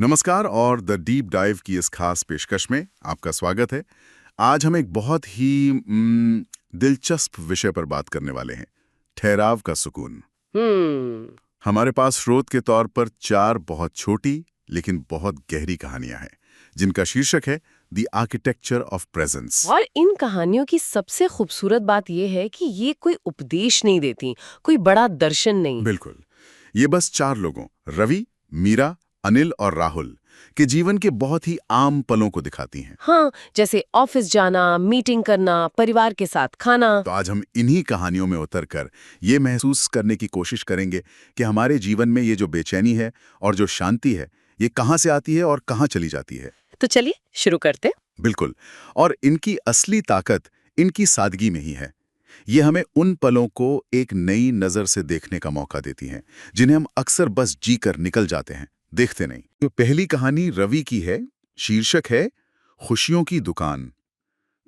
नमस्कार और the deep dive की इस खास पेशकश में आपका स्वागत है। आज हम एक बहुत ही दिलचस्प विषय पर बात करने वाले हैं, ठहराव का सुकून। हम्म। हमारे पास स्रोत के तौर पर 4 बहुत छोटी लेकिन बहुत गहरी कहानियां हैं, जिनका शीर्षक है द आर्किटेक्चर ऑफ प्रेजेंस। और इन कहानियों की सबसे खूबसूरत बात यह है कि ये कोई उपदेश नहीं देती, कोई बड़ा दर्शन नहीं। बिल्कुल, ये बस 4 लोगों, रवि, मीरा, अनिल और राहुल के जीवन के बहुत ही आम पलों को दिखाती हैं। हाँ, जैसे ऑफिस जाना, मीटिंग करना, परिवार के साथ खाना। तो आज हम इन्हीं कहानियों में उतरकर ये महसूस करने की कोशिश करेंगे कि हमारे जीवन में ये जो बेचैनी है और जो शांति है, ये कहाँ से आती है और कहाँ चली जाती है। तो चलिए शुरू करते हैं। बिल्कुल, और इनकी असली ताकत इनकी सादगी में ही है। ये हमें उन पलों को एक नई नज़र से देखने का मौका देती हैं, जिन्हें हम अक्सर बस जीकर निकल जाते हैं, देखते नहीं। तो पहली कहानी रवि की है, शीर्षक है खुशियों की दुकान।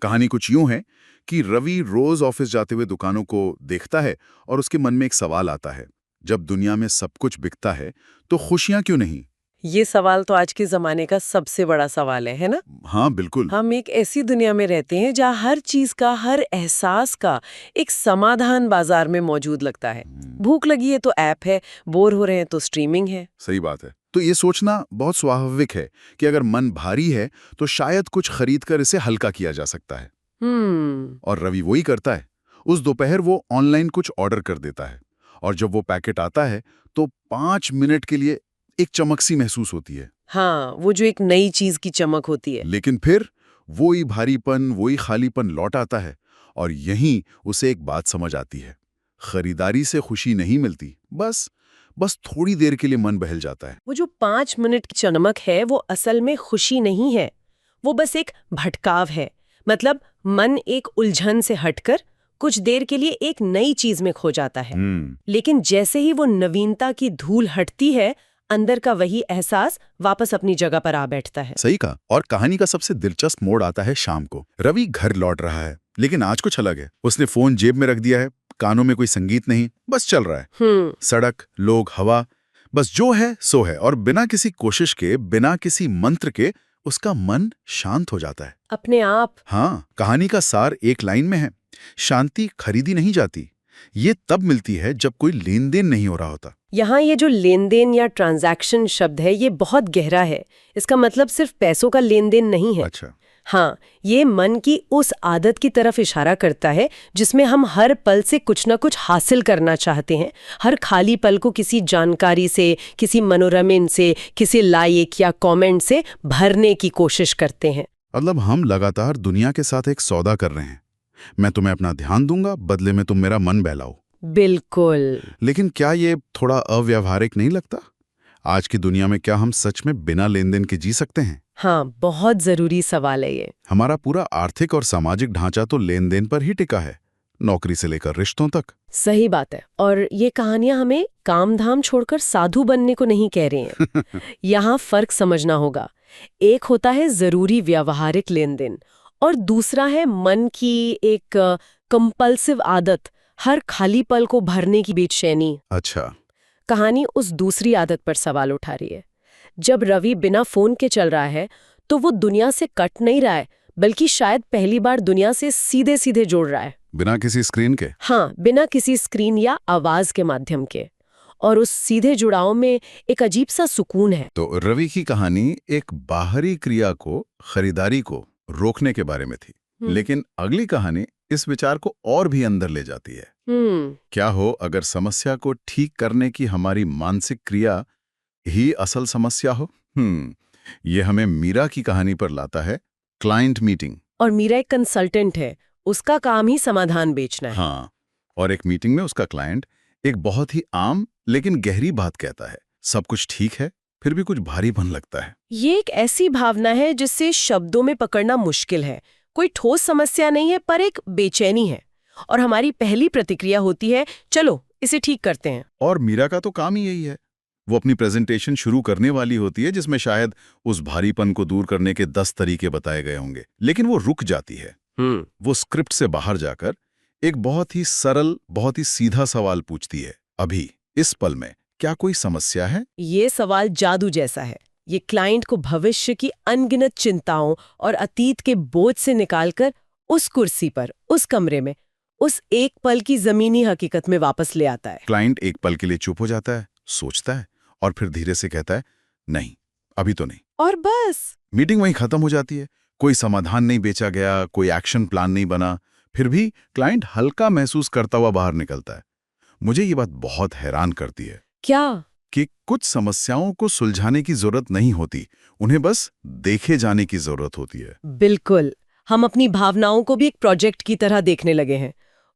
कहानी कुछ यूं है कि रवि रोज ऑफिस जाते हुए दुकानों को देखता है और उसके मन में एक सवाल आता है, जब दुनिया में सब कुछ बिकता है तो खुशियां क्यों नहीं? ये सवाल तो आज के जमाने का सबसे बड़ा सवाल है ना? हाँ बिल्कुल। हम एक ऐसी दुनिया में रहते हैं जहाँ हर चीज का, हर एहसास का एक समाधान बाजार में मौजूद लगता है। भूख लगी है तो ऐप है, बोर हो रहे हैं तो स्ट्रीमिंग है। सही बात है। तो ये सोचना बहुत स्वाभाविक है कि अगर मन भारी है तो शायद कुछ खरीदकर इसे हल्का किया जा सकता है। और रवि वही करता है। उस दोपहर वो ऑनलाइन कुछ ऑर्डर कर देता है और जब वो पैकेट आता है तो 5 मिनट के लिए एक चमक सी महसूस होती है। हाँ, वो जो एक नई चीज की चमक होती है। लेकिन फिर वही भारीपन, वही खालीपन लौट आता है और यहीं उसे एक बात समझ आती है, खरीदारी से खुशी नहीं मिलती, बस थोड़ी देर के लिए मन बहल जाता है। वो जो 5 मिनट की चमक है वो असल में खुशी नहीं है, वो बस एक भटकाव है। मतलब मन एक उलझन से हटकर कुछ देर के लिए एक नई चीज में खो जाता है। लेकिन जैसे ही वो नवीनता की धूल हटती है, अंदर का वही एहसास वापस अपनी जगह पर आ बैठता है। सही कहा। और कहानी का सबसे दिलचस्प मोड़ आता है शाम को। रवि घर लौट रहा है, लेकिन आज कुछ अलग है। उसने फोन जेब में रख दिया है, कानों में कोई संगीत नहीं, बस चल रहा है। सड़क, लोग, हवा, बस जो है सो है। और बिना किसी कोशिश के, बिना किसी मंत्र के उसका मन शांत हो जाता है अपने आप। हाँ, कहानी का सार एक लाइन में है, शांति खरीदी नहीं जाती, ये तब मिलती है जब कोई लेन देन नहीं हो रहा होता। यहाँ ये जो लेन देन या ट्रांजैक्शन शब्द है, ये बहुत गहरा है। इसका मतलब सिर्फ पैसों का लेन देन नहीं है। अच्छा। हाँ, ये मन की उस आदत की तरफ इशारा करता है जिसमें हम हर पल से कुछ न कुछ हासिल करना चाहते हैं। हर खाली पल को किसी जानकारी से, किसी मनोरंजन से, किसी लाइक या कमेंट से भरने की कोशिश करते हैं। मतलब हम लगातार दुनिया के साथ एक सौदा कर रहे हैं, मैं तुम्हें अपना ध्यान दूंगा, बदले में तुम मेरा मन बहलाओ। बिल्कुल। लेकिन क्या ये थोड़ा अव्यावहारिक नहीं लगता? आज की दुनिया में क्या हम सच में बिना लेन देन के जी सकते हैं? हाँ, बहुत जरूरी सवाल है ये। हमारा पूरा आर्थिक और सामाजिक ढांचा तो लेन देन पर ही टिका है, नौकरी से लेकर रिश्तों तक। सही बात है। और ये कहानियां हमें काम धाम छोड़कर साधु बनने को नहीं कह रही हैं। यहाँ फर्क समझना होगा। एक होता है जरूरी व्यावहारिक लेन देन और दूसरा है मन की एक कंपल्सिव आदत, हर खाली पल को भरने की बेचैनी। अच्छा। कहानी उस दूसरी आदत पर सवाल उठा रही है। जब रवि बिना फोन के चल रहा है तो वो दुनिया से कट नहीं रहा है, बल्कि शायद पहली बार दुनिया से सीधे सीधे जुड़ रहा है। बिना किसी स्क्रीन के? हाँ, बिना किसी स्क्रीन या आवाज के माध्यम के। और उस सीधे जुड़ाव में एक अजीब सा सुकून है। तो रवि की कहानी एक बाहरी क्रिया को, खरीदारी को रोकने के बारे में थी, लेकिन अगली कहानी इस विचार को और भी अंदर ले जाती है। क्या हो अगर समस्या को ठीक करने की हमारी मानसिक क्रिया ही असल समस्या हो? ये हमें मीरा की कहानी पर लाता है, क्लाइंट मीटिंग। और मीरा एक कंसल्टेंट है, उसका काम ही समाधान बेचना है। हाँ, और एक मीटिंग में उसका क्लाइंट एक बहुत ही आम लेकिन गहरी बात कहता है, सब कुछ ठीक है, फिर भी कुछ भारीपन लगता है। ये एक ऐसी भावना है जिससे शब्दों में पकड़ना मुश्किल है। कोई ठोस समस्या नहीं है, पर एक बेचैनी है। और हमारी पहली प्रतिक्रिया होती है, चलो इसे ठीक करते हैं। और मीरा का तो काम ही यही है। वो अपनी प्रेजेंटेशन शुरू करने वाली होती है जिसमें शायद उस भारीपन को दूर करने के 10 तरीके बताए गए होंगे, लेकिन वो रुक जाती है। वो स्क्रिप्ट से बाहर जाकर एक बहुत ही सरल, बहुत ही सीधा सवाल पूछती है, अभी इस पल में क्या कोई समस्या है? ये सवाल जादू जैसा है। ये क्लाइंट को भविष्य की अनगिनत चिंताओं और अतीत के बोझ से निकालकर उस कुर्सी पर, उस कमरे में, उस एक पल की जमीनी हकीकत में वापस ले आता है। क्लाइंट एक पल के लिए चुप हो जाता है, सोचता है और फिर धीरे से कहता है, नहीं, अभी तो नहीं। और बस मीटिंग वहीं खत्म हो जाती है। कोई समाधान नहीं बेचा गया, कोई एक्शन प्लान नहीं बना। फिर भी क्लाइंट हल्का महसूस करता हुआ बाहर निकलता है। मुझे ये बात बहुत हैरान करती है क्या? कि कुछ समस्याओं को सुलझाने की जरूरत नहीं होती, उन्हें बस देखे जाने की जरूरत होती है। बिल्कुल। हम अपनी भावनाओं को भी एक प्रोजेक्ट की तरह देखने लगे हैं।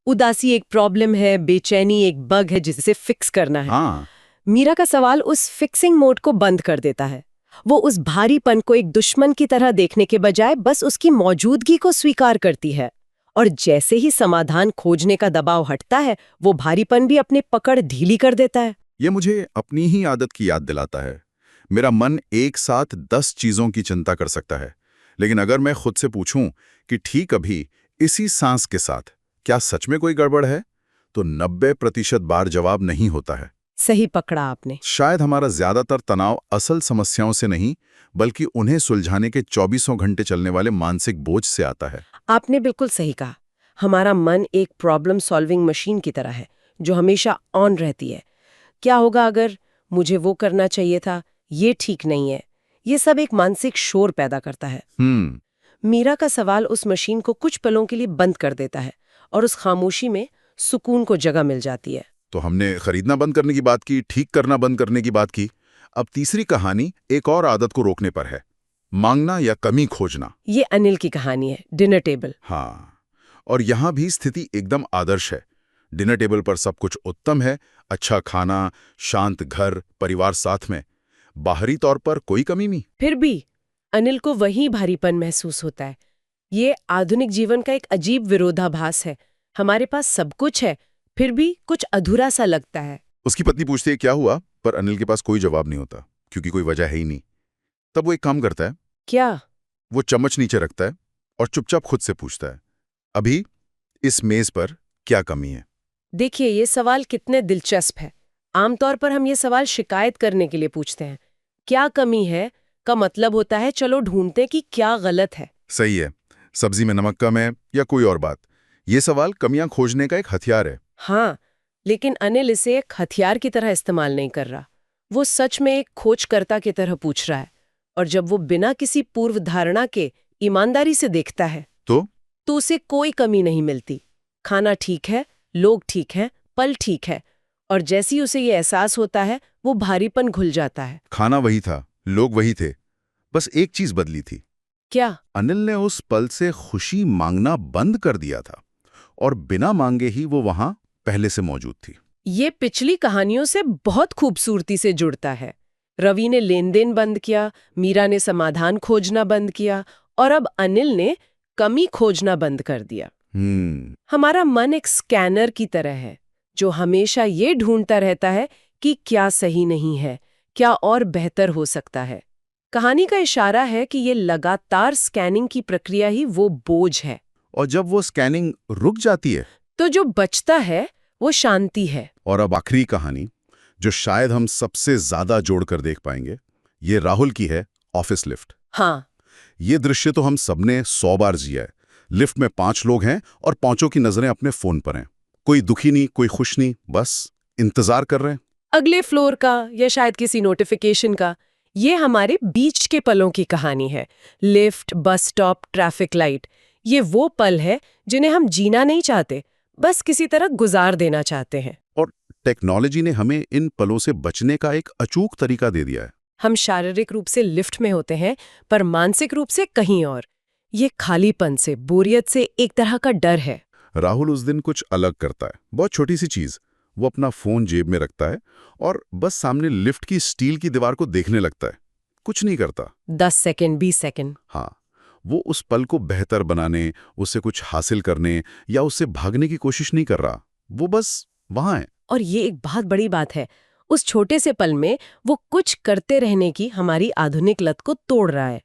उदासी एक प्रॉब्लम है, बेचैनी एक बग है जिसे फिक्स करना है। हाँ, मीरा का सवाल उस फिक्सिंग मोड को बंद कर देता है। वो उस भारीपन को एक दुश्मन की तरह देखने के बजाय बस उसकी मौजूदगी को स्वीकार करती है। और जैसे ही समाधान खोजने का दबाव हटता है, वो भारीपन भी अपनी पकड़ ढीली कर देता है। ये मुझे अपनी ही आदत की याद दिलाता है। मेरा मन एक साथ 10 चीजों की चिंता कर सकता है, लेकिन अगर मैं खुद से पूछूं कि ठीक अभी इसी सांस के साथ क्या सच में कोई गड़बड़ है, तो 90% बार जवाब नहीं होता है। सही पकड़ा आपने। शायद हमारा ज्यादातर तनाव असल समस्याओं से नहीं, बल्कि उन्हें सुलझाने के 24 घंटे चलने वाले मानसिक बोझ से आता है। आपने बिल्कुल सही कहा। हमारा मन एक प्रॉब्लम सॉल्विंग मशीन की तरह है, जो हमेशा ऑन रहती है। क्या होगा अगर, मुझे वो करना चाहिए था, ये ठीक नहीं है, ये सब एक मानसिक शोर पैदा करता है। मीरा का सवाल उस मशीन को कुछ पलों के लिए बंद कर देता है और उस खामोशी में सुकून को जगह मिल जाती है। तो हमने खरीदना बंद करने की बात की, ठीक करना बंद करने की बात की। अब तीसरी कहानी एक और आदत को रोकने पर है, मांगना या कमी खोजना। ये अनिल की कहानी है, डिनर टेबल। हाँ, और यहां भी स्थिति एकदम आदर्श है। डिनर टेबल पर सब कुछ उत्तम है, अच्छा खाना, शांत घर, परिवार साथ में। बाहरी तौर पर कोई कमी नहीं। फिर भी अनिल को वही भारीपन महसूस होता है। ये आधुनिक जीवन का एक अजीब विरोधाभास है। हमारे पास सब कुछ है, फिर भी कुछ अधूरा सा लगता है। उसकी पत्नी पूछती है क्या हुआ, पर अनिल के पास कोई जवाब नहीं होता, क्योंकि कोई वजह है ही नहीं। तब वो एक काम करता है। क्या? वो चम्मच नीचे रखता है और चुपचाप खुद से पूछता है, अभी इस मेज पर क्या कमी है? देखिए, ये सवाल कितने दिलचस्प है। आमतौर पर हम ये सवाल शिकायत करने के लिए पूछते हैं। क्या कमी है का मतलब होता है चलो ढूंढते हैं कि क्या गलत है। सही है, सब्जी में नमक कम है या कोई और बात। ये सवाल कमियां खोजने का एक हथियार है। हाँ, लेकिन अनिल इसे एक हथियार की तरह इस्तेमाल नहीं कर रहा। वो सच में एक खोजकर्ता की तरह पूछ रहा है। और जब वो बिना किसी पूर्व धारणा के ईमानदारी से देखता है तो उसे कोई कमी नहीं मिलती। खाना ठीक है, लोग ठीक हैं, पल ठीक है। और जैसी उसे ये एहसास होता है, वो भारीपन घुल जाता है। खाना वही था, लोग वही थे, बस एक चीज बदली थी। क्या? अनिल ने उस पल से खुशी मांगना बंद कर दिया था और बिना मांगे ही वो वहां पहले से मौजूद थी। ये पिछली कहानियों से बहुत खूबसूरती से जुड़ता है। रवि ने लेन देन बंद किया, मीरा ने समाधान खोजना बंद किया, और अब अनिल ने कमी खोजना बंद कर दिया। हमारा मन एक स्कैनर की तरह है, जो हमेशा ये ढूंढता रहता है कि क्या सही नहीं है, क्या और बेहतर हो सकता है। कहानी का इशारा है कि ये लगातार स्कैनिंग की प्रक्रिया ही वो बोझ है। और जब वो स्कैनिंग रुक जाती है, तो जो बचता है वो शांति है। और अब आखिरी कहानी, जो शायद हम सबसे ज्यादा जोड़कर देख पाएंगे, ये राहुल की है, ऑफिस लिफ्ट। हाँ, ये दृश्य तो हम सबने 100 बार जिया है। लिफ्ट में 5 लोग हैं और 5 की नजरें अपने फोन पर हैं। कोई दुखी नहीं, कोई खुश नहीं, बस इंतजार कर रहे हैं अगले फ्लोर का या शायद किसी नोटिफिकेशन का। ये हमारे बीच के पलों की कहानी है। Lift, bus stop, traffic light, ये वो पल है जिन्हें हम जीना नहीं चाहते, बस किसी तरह गुजार देना चाहते हैं। और टेक्नोलॉजी ने हमें इन पलों से बचने का एक अचूक तरीका दे दिया है। हम शारीरिक रूप से लिफ्ट में होते हैं, पर मानसिक रूप से कहीं और। ये खालीपन से, बोरियत से एक तरह का डर है। राहुल उस दिन कुछ अलग करता है, बहुत छोटी सी चीज। वो अपना फोन जेब में रखता है और बस सामने लिफ्ट की स्टील की दीवार को देखने लगता है, कुछ नहीं करता। 10 सेकंड, 20 सेकंड। हाँ, वो उस पल को बेहतर बनाने, उससे कुछ हासिल करने या उससे भागने की कोशिश नहीं कर रहा। वो बस वहां है। और ये एक बहुत बड़ी बात है। उस छोटे से पल में वो कुछ करते रहने की हमारी आधुनिक लत को तोड़ रहा है।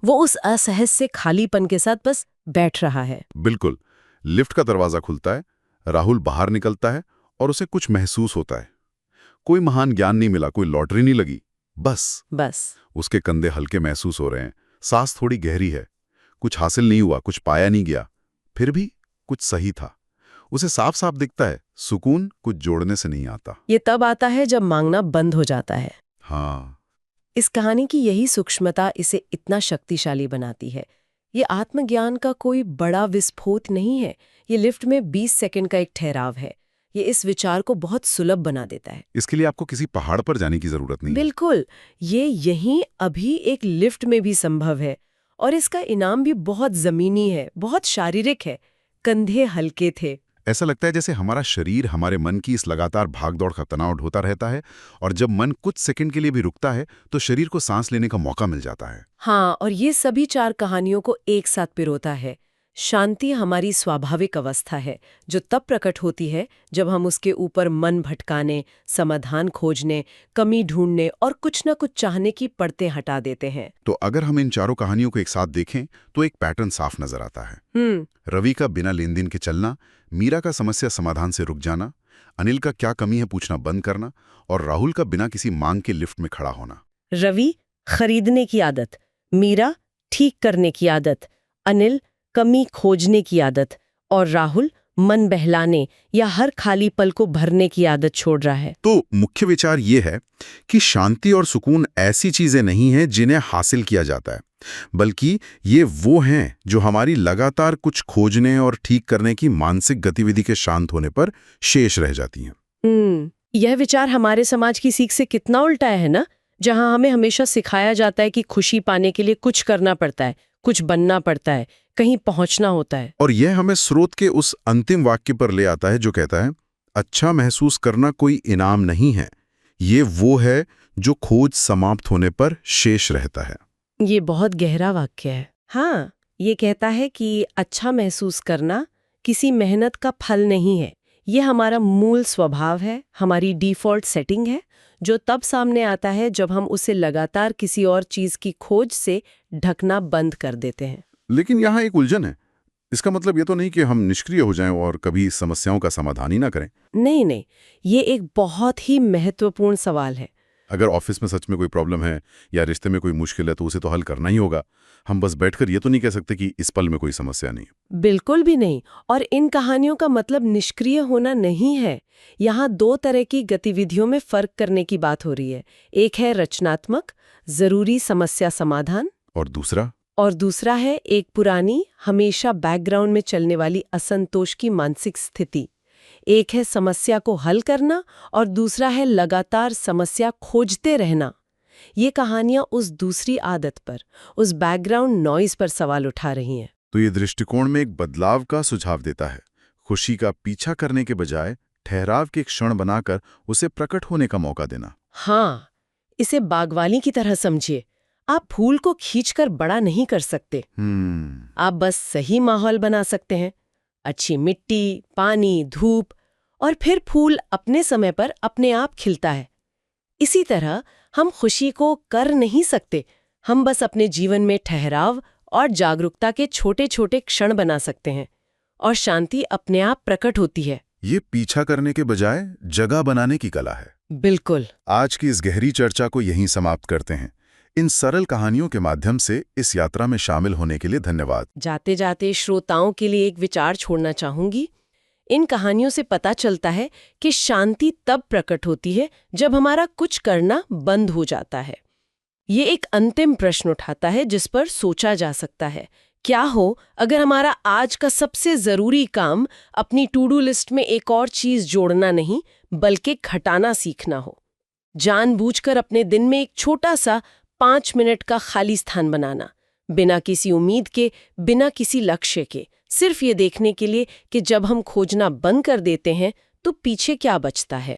वो उस असहज से खालीपन के साथ बस बैठ रहा है। बिल्कुल। लिफ्ट का दरवाजा खुलता है, राहुल बाहर निकलता है और उसे कुछ महसूस होता है। कोई महान ज्ञान नहीं मिला, कोई लॉटरी नहीं लगी, बस उसके कंधे हल्के महसूस हो रहे हैं, सांस थोड़ी गहरी है, कुछ हासिल नहीं हुआ, कुछ पाया नहीं गया, फिर भी कुछ सही था। उसे साफ साफ दिखता है, सुकून कुछ जोड़ने से नहीं आता। ये तब आता है जब मांगना बंद हो जाता है। हाँ, इस कहानी की यही सूक्ष्मता इसे इतना शक्तिशाली बनाती है। ये आत्मज्ञान का कोई बड़ा विस्फोट नहीं है, ये लिफ्ट में 20 सेकंड का एक ठहराव है। ये इस विचार को बहुत सुलभ बना देता है। इसके लिए आपको किसी पहाड़ पर जाने की जरूरत नहीं है। बिल्कुल, ये यहीं अभी एक लिफ्ट में भी संभव है। और इसका इनाम भी बहुत जमीनी है, बहुत शारीरिक है। कंधे हल्के थे। ऐसा लगता है जैसे हमारा शरीर हमारे मन की इस लगातार भागदौड़ का तनाव ढोता रहता है, और जब मन कुछ सेकंड के लिए भी रुकता है तो शरीर को सांस लेने का मौका मिल जाता है। हाँ, और ये सभी 4 कहानियों को एक साथ पिरोता है। शांति हमारी स्वाभाविक अवस्था है, जो तब प्रकट होती है जब हम उसके ऊपर मन भटकाने, समाधान खोजने, कमी ढूंढने और कुछ न कुछ चाहने की परतें हटा देते हैं। तो अगर हम इन चारों कहानियों को एक साथ देखें तो एक पैटर्न साफ नजर आता है। रवि का बिना लेन देन के चलना, मीरा का समस्या समाधान से रुक जाना, अनिल का क्या कमी है पूछना बंद करना, और राहुल का बिना किसी मांग के लिफ्ट में खड़ा होना। रवि खरीदने की आदत, मीरा ठीक करने की आदत, अनिल कमी खोजने की आदत, और राहुल मन बहलाने या हर खाली पल को भरने की आदत छोड़ रहा है। तो मुख्य विचार ये है कि शांति और सुकून ऐसी चीजें नहीं हैं जिन्हें हासिल किया जाता है, बल्कि ये वो हैं जो हमारी लगातार कुछ खोजने और ठीक करने की मानसिक गतिविधि के शांत होने पर शेष रह जाती हैं। यह विचार हमारे समाज की सीख से कितना उल्टा है ना, जहां हमें हमेशा सिखाया जाता है कि खुशी पाने के लिए कुछ करना पड़ता है, कुछ बनना पड़ता है, कहीं पहुंचना होता है। और यह हमें स्रोत के उस अंतिम वाक्य पर ले आता है जो कहता है, अच्छा महसूस करना कोई इनाम नहीं है, ये वो है जो खोज समाप्त होने पर शेष रहता है। ये बहुत गहरा वाक्य है। हाँ, ये कहता है कि अच्छा महसूस करना किसी मेहनत का फल नहीं है, ये हमारा मूल स्वभाव है, हमारी डिफ़ॉल्ट सेटिंग है, जो तब सामने आता है जब हम उसे लगातार किसी और चीज की खोज से ढकना बंद कर देते हैं। लेकिन यहाँ एक उलझन है। इसका मतलब ये तो नहीं कि हम निष्क्रिय हो जाएं और कभी समस्याओं का समाधान ही ना करें। नहीं, ये एक बहुत ही महत्वपूर्ण सवाल है। अगर ऑफिस में सच में कोई प्रॉब्लम है या रिश्ते में कोई मुश्किल है तो उसे तो हल करना ही होगा। हम बस बैठकर ये तो नहीं कह सकते कि इस पल में कोई समस्या नहीं। बिल्कुल भी नहीं। और इन कहानियों का मतलब निष्क्रिय होना नहीं है। यहाँ 2 तरह की गतिविधियों में फर्क करने की बात हो रही है। एक है रचनात्मक, जरूरी समस्या समाधान, और दूसरा है एक पुरानी, हमेशा बैकग्राउंड में चलने वाली असंतोष की मानसिक स्थिति। एक है समस्या को हल करना और दूसरा है लगातार समस्या खोजते रहना। ये कहानियां उस दूसरी आदत पर, उस बैकग्राउंड नॉइज पर सवाल उठा रही हैं। तो ये दृष्टिकोण में एक बदलाव का सुझाव देता है। खुशी का पीछा करने के बजाय ठहराव के क्षण बनाकर उसे प्रकट होने का मौका देना। हाँ, इसे बागवानी की तरह समझिए। आप फूल को खींचकर बड़ा नहीं कर सकते, आप बस सही माहौल बना सकते हैं। अच्छी मिट्टी, पानी, धूप, और फिर फूल अपने समय पर अपने आप खिलता है। इसी तरह हम खुशी को कर नहीं सकते, हम बस अपने जीवन में ठहराव और जागरूकता के छोटे छोटे क्षण बना सकते हैं, और शांति अपने आप प्रकट होती है। ये पीछा करने के बजाय जगह बनाने की कला है। बिल्कुल। आज की इस गहरी चर्चा को यहीं समाप्त करते हैं। इन सरल कहानियों के माध्यम से इस यात्रा में शामिल होने के लिए धन्यवाद। जाते जाते श्रोताओं के लिए एक विचार छोड़ना चाहूंगी। इन कहानियों से पता चलता है कि शांति तब प्रकट होती है जब हमारा कुछ करना बंद हो जाता है। ये एक अंतिम प्रश्न उठाता है जिस पर सोचा जा सकता है। क्या हो अगर हमारा आज का सबसे जरूरी काम अपनी टू डू लिस्ट में एक और चीज जोड़ना नहीं, बल्कि घटाना सीखना हो। जानबूझकर अपने दिन में एक छोटा सा 5 मिनट का खाली स्थान बनाना, बिना किसी उम्मीद के, बिना किसी लक्ष्य के, सिर्फ ये देखने के लिए कि जब हम खोजना बंद कर देते हैं तो पीछे क्या बचता है।